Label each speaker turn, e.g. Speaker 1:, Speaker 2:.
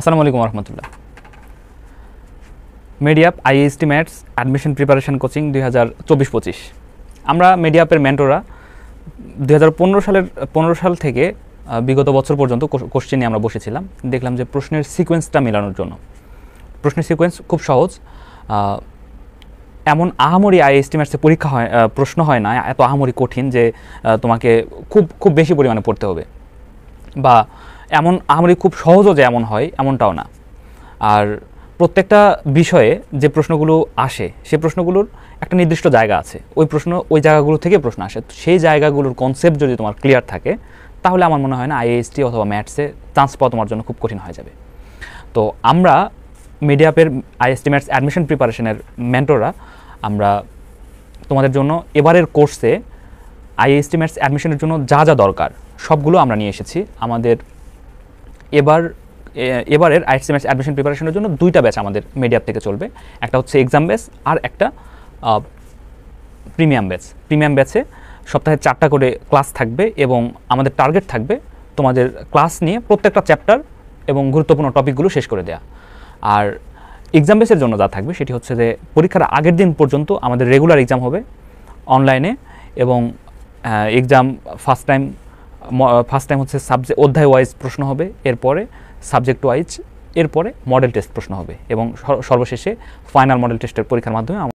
Speaker 1: আসসালামু আলাইকুম রহমতুল্লাহ। মেডিয়াপ IST maths admission preparation coaching 2024-25। আমরা মেডিয়াপের মেন্টররা 2015 সাল থেকে বিগত বছর পর্যন্ত কোশ্চেন নিয়ে আমরা বসেছিলাম। দেখলাম যে প্রশ্নের সিকোয়েন্সটা মেলানোর জন্য প্রশ্নের সিকোয়েন্স খুব সহজ। এমন আহামরি আইএসটি ম্যাথসে পরীক্ষা হয়, প্রশ্ন হয় না এত আহামরি কঠিন যে তোমাকে খুব বেশি পরিমাণে পড়তে হবে, বা এমন আহামরি খুব সহজও যে এমন হয় এমনটাও না। আর প্রত্যেকটা বিষয়ে যে প্রশ্নগুলো আসে সেই প্রশ্নগুলোর একটা নির্দিষ্ট জায়গা আছে, ওই জায়গাগুলো থেকে প্রশ্ন আসে। সেই জায়গাগুলোর কনসেপ্ট যদি তোমার ক্লিয়ার থাকে তাহলে আমার মনে হয় না আইএসটি অথবা ম্যাথসে চান্স পাওয়া তোমার জন্য খুব কঠিন হয়ে যাবে। তো আমরা মিডিয়াপের আইএসটি ম্যাথস অ্যাডমিশন প্রিপারেশনের মেন্টররা আমরা তোমাদের জন্য এবারের কোর্সে আইএসটি ম্যাথস অ্যাডমিশনের জন্য যা যা দরকার সবগুলো আমরা নিয়ে এসেছি। আমাদের এবারের আইএসটি ম্যাথস অ্যাডমিশন প্রিপারেশনের জন্য দুইটা ব্যাচ আমাদের মিডিয়াপ থেকে চলবে। একটা হচ্ছে এক্সাম ব্যাচ আর একটা প্রিমিয়াম ব্যাচ। প্রিমিয়াম ব্যাচে সপ্তাহে 4টা করে ক্লাস থাকবে এবং আমাদের টার্গেট থাকবে তোমাদের ক্লাস নিয়ে প্রত্যেকটা চ্যাপ্টার এবং গুরুত্বপূর্ণ টপিকগুলো শেষ করে দেওয়া। আর এক্সাম বেসের জন্য যা থাকবে সেটি হচ্ছে যে পরীক্ষার আগের দিন পর্যন্ত আমাদের রেগুলার এক্সাম হবে অনলাইনে, এবং এক্সাম ফার্স্ট টাইম হচ্ছে সাবজেক্ট অধ্যায় ওয়াইজ প্রশ্ন হবে, এরপরে সাবজেক্ট ওয়াইজ, এরপরে মডেল টেস্ট প্রশ্ন হবে, এবং সর্বশেষে ফাইনাল মডেল টেস্টের পরীক্ষার মাধ্যমে